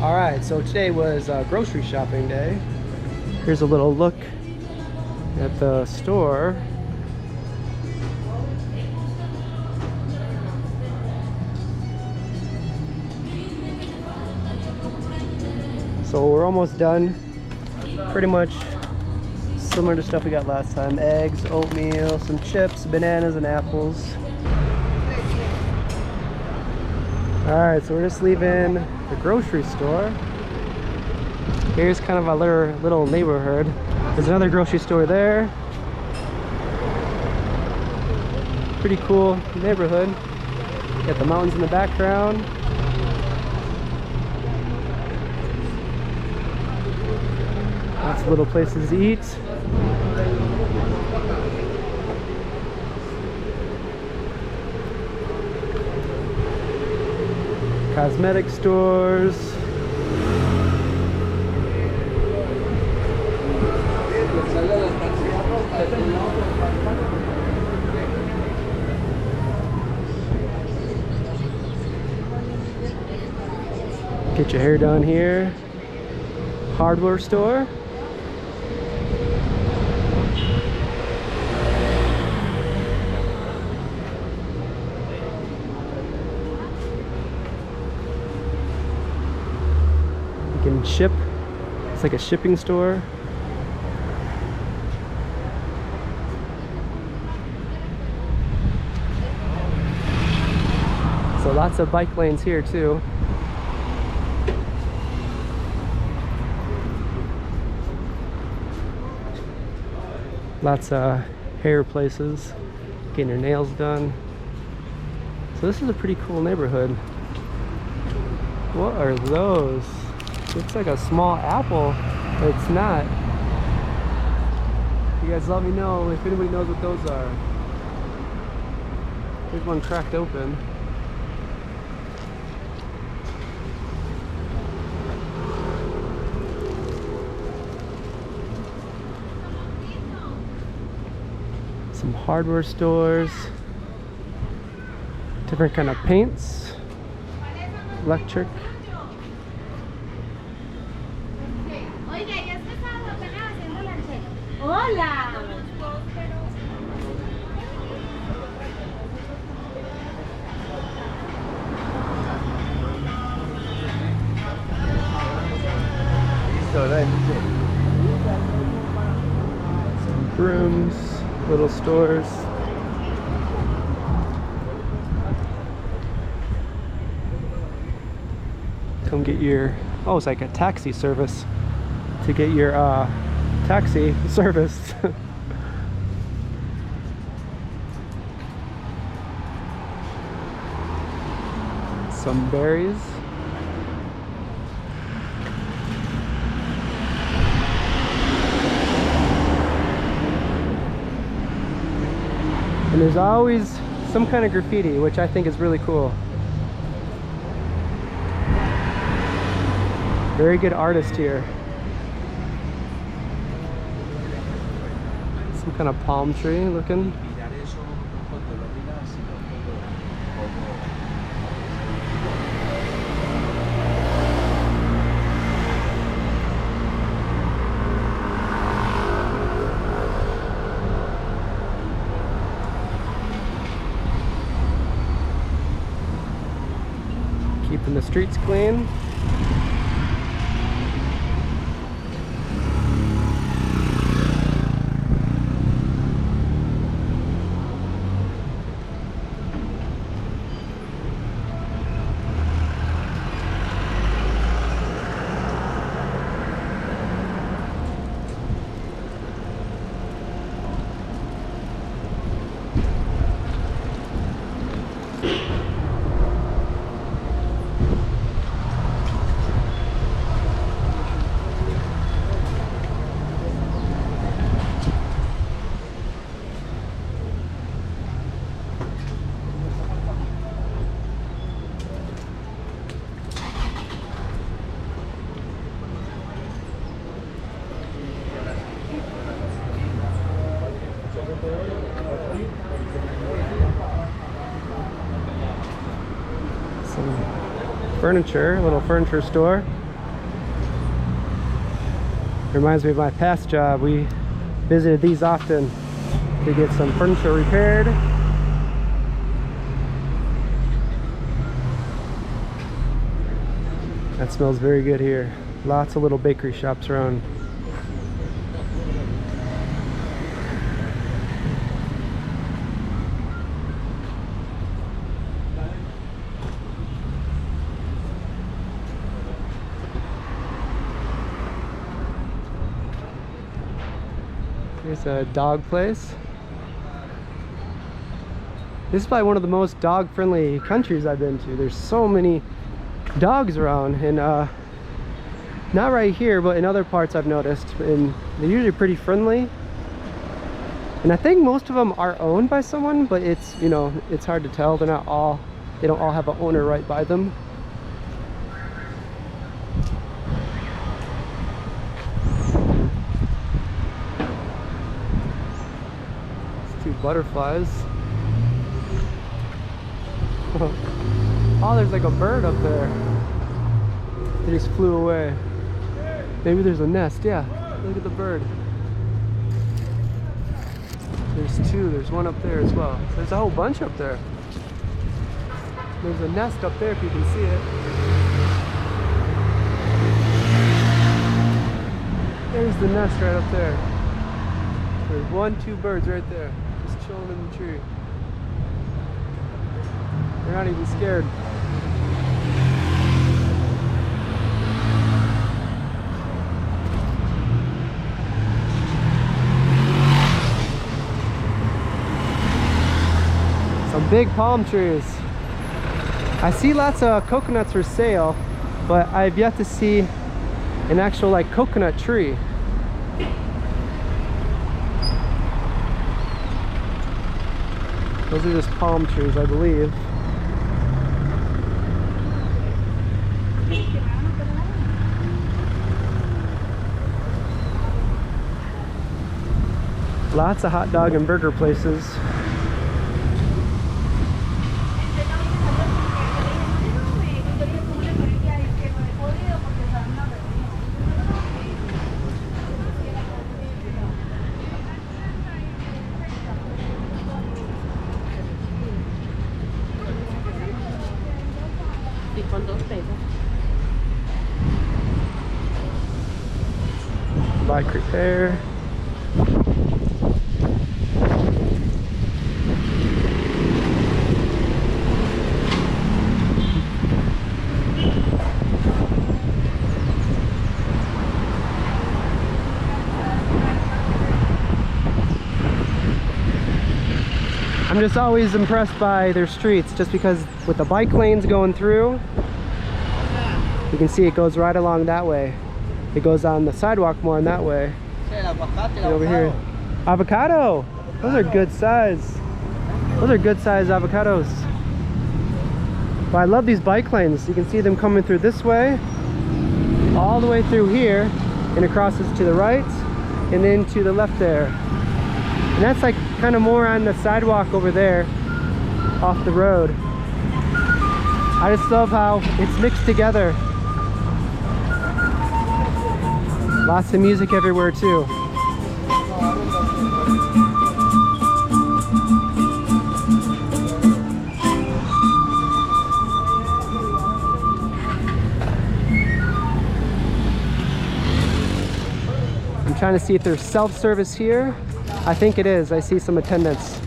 Alright, so today was grocery shopping day. Here's a little look at the store. So we're almost done. Pretty much similar to stuff we got last time. Eggs, oatmeal, some chips, bananas, and apples. Alright, so we're just leaving the grocery store. Here's kind of a little neighborhood. There's another grocery store there. Pretty cool neighborhood. Got the mountains in the background. Lots of little places to eat. Cosmetic stores. Get your hair done here. Hardware store. You can ship. It's like a shipping store. So lots of bike lanes here too. Lots of hair places, getting your nails done. So this is a pretty cool neighborhood. What are those? Looks like a small apple, but it's not. You guys let me know if anybody knows what those are. There's one cracked open. Some hardware stores, different kind of paints, electric. Some brooms. Little stores. Come get your, oh, it's like a taxi service to get your taxi service. Some berries. And there's always some kind of graffiti, which I think is really cool. Very good artist here. Some kind of palm tree looking. Keeping the streets clean. Some furniture, a little furniture store. Reminds me of my past job. We visited these often to get some furniture repaired. That smells very good here. Lots of little bakery shops around. Here's a dog place. This is probably one of the most dog-friendly countries I've been to. There's so many dogs around, and not right here, but in other parts I've noticed, and they're usually pretty friendly. And I think most of them are owned by someone, but it's, you know, it's hard to tell. They don't all have an owner right by them. Butterflies. Oh, there's like a bird up there. They just flew away. Maybe there's a nest. Yeah, look at the bird. There's two. There's one up there as well. So there's a whole bunch up there. There's a nest up there if you can see it. There's the nest right up there. There's two birds right there. Chilling in the tree. They're not even scared. Some big palm trees. I see lots of coconuts for sale, but I've yet to see an actual like coconut tree. Those are just palm trees, I believe. Lots of hot dog and burger places. Bike repair. I'm just always impressed by their streets, just because with the bike lanes going through, you can see it goes right along that way. It goes on the sidewalk more in that way. And over here, avocado. Those are good size. Those are good size avocados. But I love these bike lanes. You can see them coming through this way, all the way through here, and it crosses to the right, and then to the left there. And that's like kind of more on the sidewalk over there, off the road. I just love how it's mixed together. Lots of music everywhere too. I'm trying to see if there's self-service here. I think it is. I see some attendants.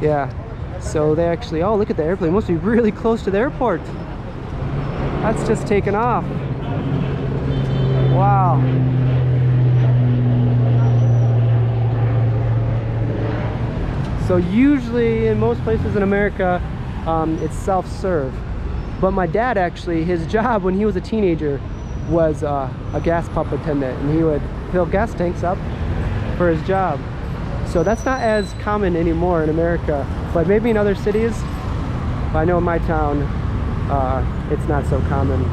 Yeah. So they actually, oh, look at the airplane. It must be really close to the airport. That's just taken off. Wow. So usually in most places in America, it's self-serve. But my dad actually, his job when he was a teenager was a gas pump attendant, and he would fill gas tanks up for his job. So that's not as common anymore in America, but maybe in other cities. But I know in my town, it's not so common.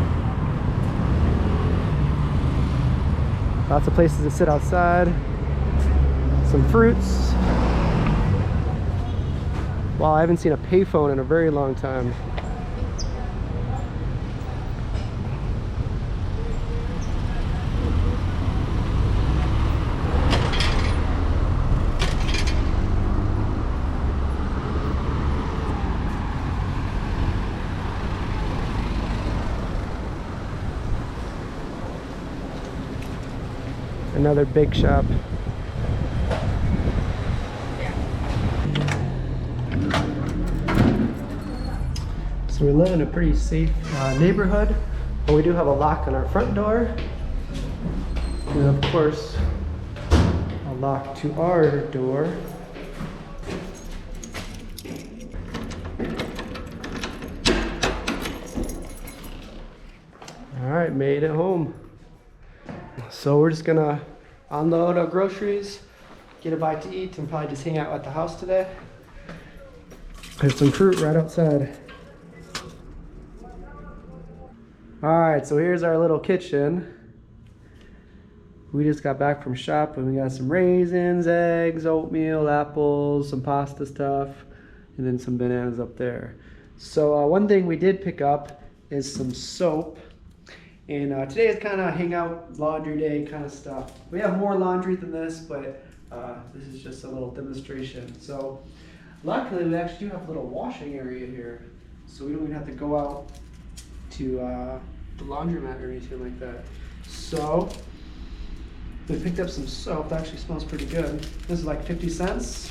Lots of places to sit outside. Some fruits. Wow, I haven't seen a payphone in a very long time. another big shop. So we live in a pretty safe neighborhood, but we do have a lock on our front door. And of course, a lock to our door. All right, made it home. So we're just gonna unload our groceries, get a bite to eat, and probably just hang out at the house today. There's some fruit right outside. All right, so here's our little kitchen. We just got back from shopping. We got some raisins, eggs, oatmeal, apples, some pasta stuff, and then some bananas up there. So one thing we did pick up is some soap. And today is kind of hangout, laundry day kind of stuff. We have more laundry than this, but this is just a little demonstration. So luckily we actually do have a little washing area here. So we don't even have to go out to the laundromat or anything like that. So we picked up some soap. That actually smells pretty good. This is like 50 cents.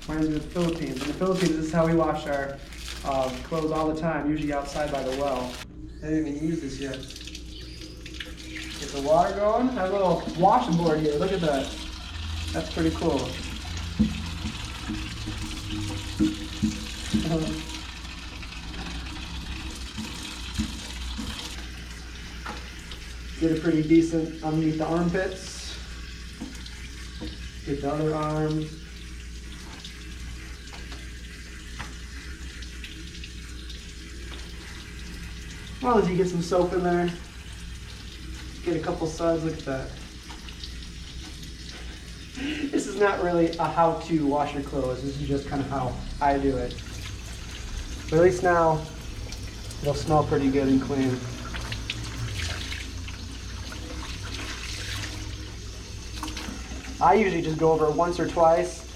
Reminds me of the Philippines. In the Philippines, this is how we wash our clothes all the time, usually outside by the well. I didn't even use this yet. Get the water going. I have a little washing board here. Look at that. That's pretty cool. Get it pretty decent underneath the armpits. Get the other arms. As long as you get some soap in there. Get a couple suds, look at that. This is not really a how-to wash your clothes. This is just kind of how I do it. But at least now, it'll smell pretty good and clean. I usually just go over it once or twice,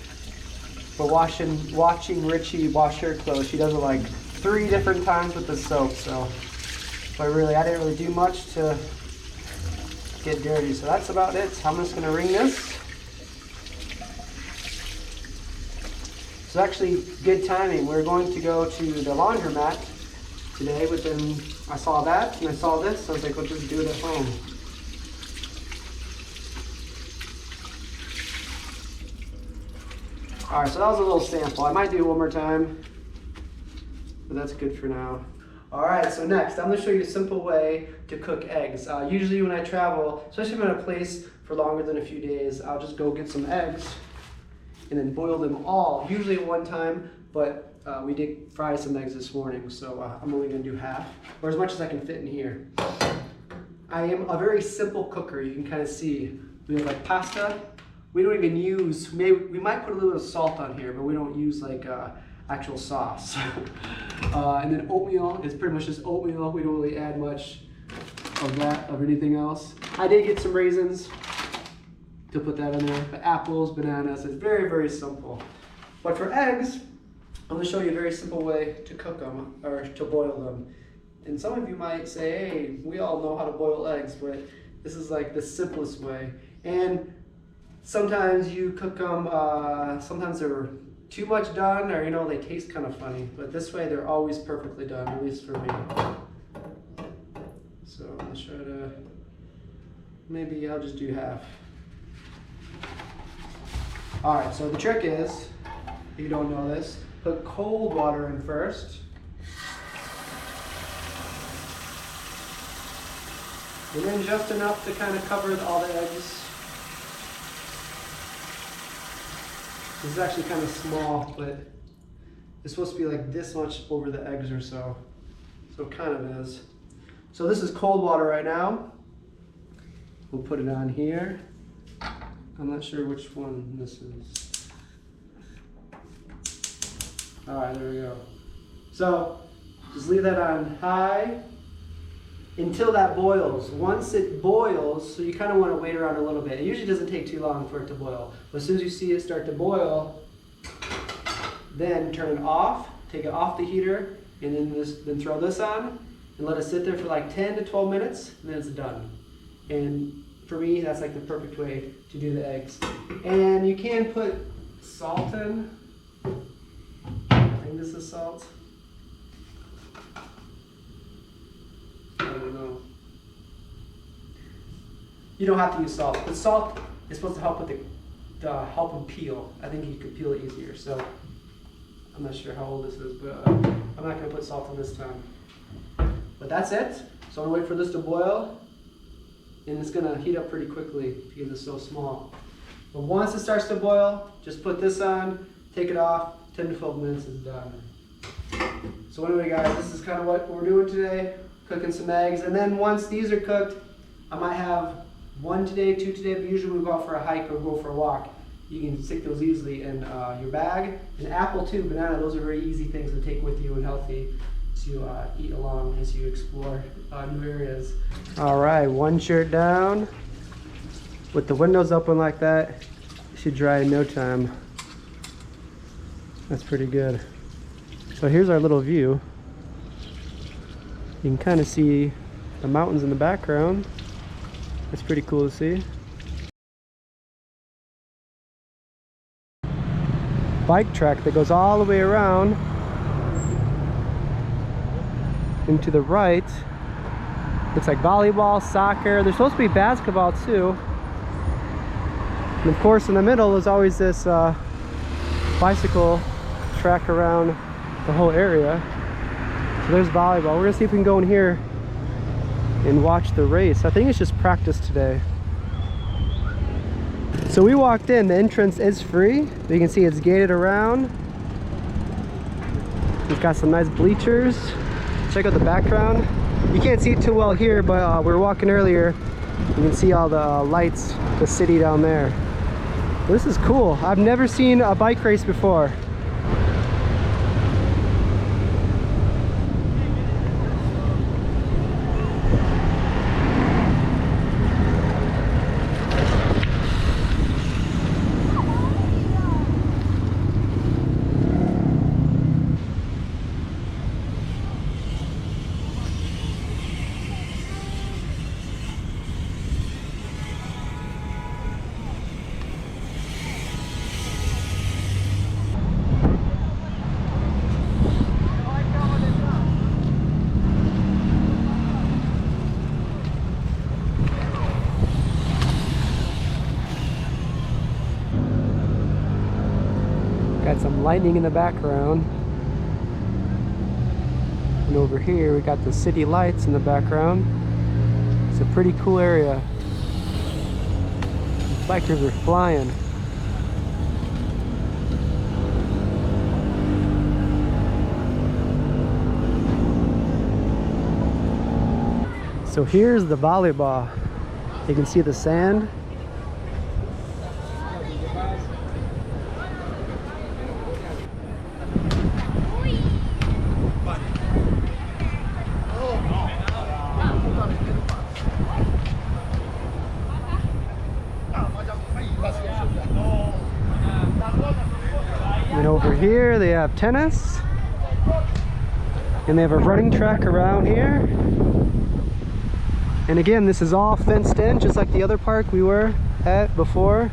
but watching Richie wash her clothes, she does it like 3 different times with the soap, so. But really, I didn't really do much to get dirty, so that's about it. I'm just gonna ring this. It's actually good timing. We're going to go to the laundromat today, but then I saw that and I saw this, so I was like, let's just do it at home. All right, so that was a little sample. I might do it one more time, but that's good for now. All right, so next, I'm gonna show you a simple way to cook eggs. Usually when I travel, especially if I'm in a place for longer than a few days, I'll just go get some eggs and then boil them all, usually at one time, but we did fry some eggs this morning, so I'm only gonna do half, or as much as I can fit in here. I am a very simple cooker, you can kind of see. We have like pasta. We don't even use, we might put a little bit of salt on here, but we don't use like actual sauce. And then oatmeal is pretty much just oatmeal. We don't really add much of that, of anything else. I did get some raisins to put that in there, but apples, bananas, it's very, very simple. But for eggs, I'm gonna show you a very simple way to cook them, or to boil them. And some of you might say, hey, we all know how to boil eggs, but this is like the simplest way. And sometimes you cook them, sometimes they're too much done, or they taste kind of funny, but this way they're always perfectly done, at least for me. So I'm gonna try to, maybe I'll just do half. All right, so the trick is, if you don't know this, put cold water in first. And then just enough to kind of cover all the eggs. This is actually kind of small, but it's supposed to be like this much over the eggs or so. So it kind of is. So this is cold water right now. We'll put it on here. I'm not sure which one this is. All right, there we go. So just leave that on high until that boils. Once it boils, so you kind of want to wait around a little bit. It usually doesn't take too long for it to boil. But as soon as you see it start to boil, then turn it off, take it off the heater, and then throw this on, and let it sit there for like 10 to 12 minutes, and then it's done. And for me, that's like the perfect way to do the eggs. And you can put salt in. I think this is salt. I don't know. You don't have to use salt, but salt is supposed to help with help them peel. I think you could peel it easier. So I'm not sure how old this is, but I'm not going to put salt in this time. But that's it. So I'm going to wait for this to boil, and it's going to heat up pretty quickly because it's so small. But once it starts to boil, just put this on, take it off, 10 to 12 minutes is done. So anyway guys, this is kind of what we're doing today, cooking some eggs. And then once these are cooked, I might have 1 today, 2 today, but usually we go out for a hike or go for a walk. You can stick those easily in your bag. An apple too, banana, those are very easy things to take with you and healthy to eat along as you explore new areas. All right, one shirt down. With the windows open like that, it should dry in no time. That's pretty good. So here's our little view. You can kind of see the mountains in the background. It's pretty cool to see. Bike track that goes all the way around. And to the right, looks like volleyball, soccer. There's supposed to be basketball too. And of course in the middle is always this bicycle track around the whole area. So there's volleyball. We're gonna see if we can go in here and watch the race. I think it's just practice today. So we walked in, the entrance is free. You can see it's gated around. It's got some nice bleachers. Check out the background. You can't see it too well here, but we were walking earlier. You can see all the lights, the city down there. This is cool. I've never seen a bike race before. Got some lightning in the background. And over here we got the city lights in the background. It's a pretty cool area. Bikers are flying. So here's the volleyball. You can see the sand. And over here they have tennis, and they have a running track around here. And again, this is all fenced in, just like the other park we were at before.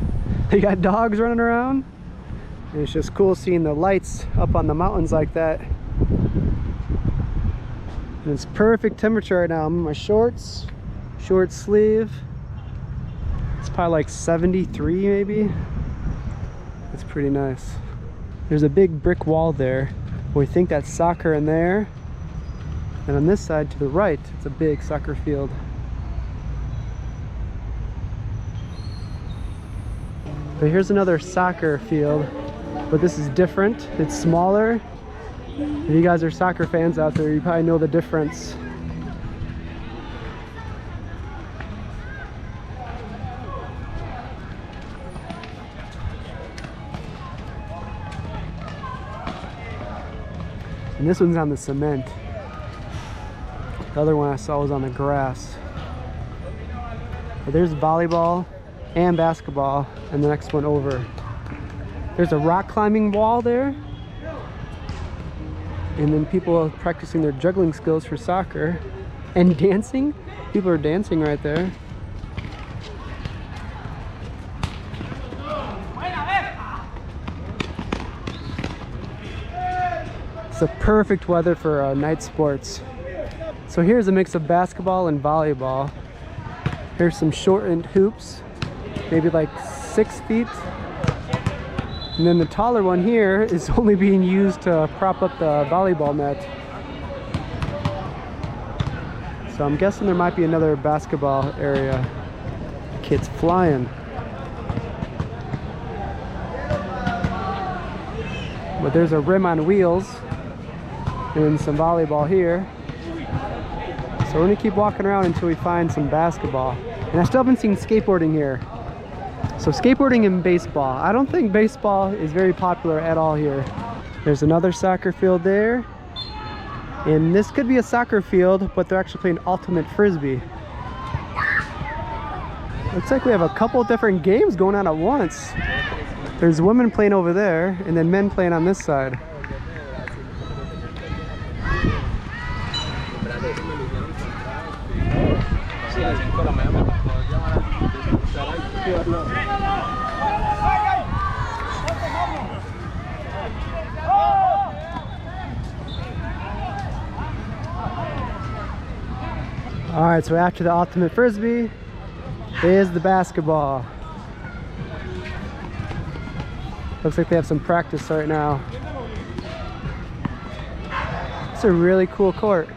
They got dogs running around, and it's just cool seeing the lights up on the mountains like that. And it's perfect temperature right now. I'm in my shorts, short sleeve. It's probably like 73 maybe. It's pretty nice. There's a big brick wall there. We think that's soccer in there. And on this side to the right, it's a big soccer field. But here's another soccer field, but this is different. It's smaller. If you guys are soccer fans out there, you probably know the difference. And this one's on the cement. The other one I saw was on the grass. But there's volleyball and basketball, and the next one over. There's a rock climbing wall there. And then people are practicing their juggling skills for soccer. And dancing. People are dancing right there. It's the perfect weather for night sports. So here's a mix of basketball and volleyball. Here's some shortened hoops, maybe like 6 feet. And then the taller one here is only being used to prop up the volleyball net. So I'm guessing there might be another basketball area. Kids flying. But there's a rim on wheels and some volleyball here. So we're gonna keep walking around until we find some basketball. And I still haven't seen skateboarding here. So skateboarding and baseball. I don't think baseball is very popular at all here. There's another soccer field there. And this could be a soccer field, but they're actually playing ultimate frisbee. Looks like we have a couple different games going on at once. There's women playing over there, and then men playing on this side. All right, so after the ultimate frisbee is the basketball. Looks like they have some practice right now. It's a really cool court.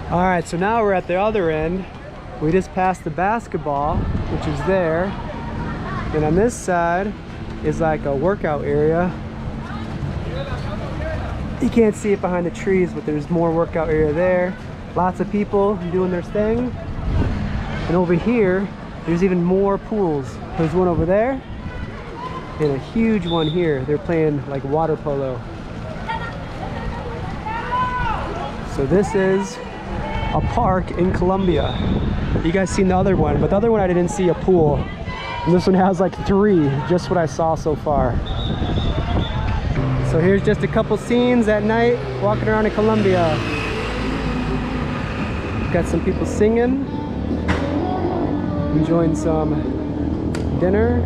All right, so now we're at the other end. We just passed the basketball, which is there. And on this side is like a workout area. You can't see it behind the trees, but there's more workout area there. Lots of people doing their thing. And over here, there's even more pools. There's one over there and a huge one here. They're playing like water polo. So this is a park in Colombia. You guys seen the other one, but the other one I didn't see a pool. And this one has like 3, just what I saw so far. So here's just a couple scenes at night walking around in Colombia. Got some people singing, enjoying some dinner.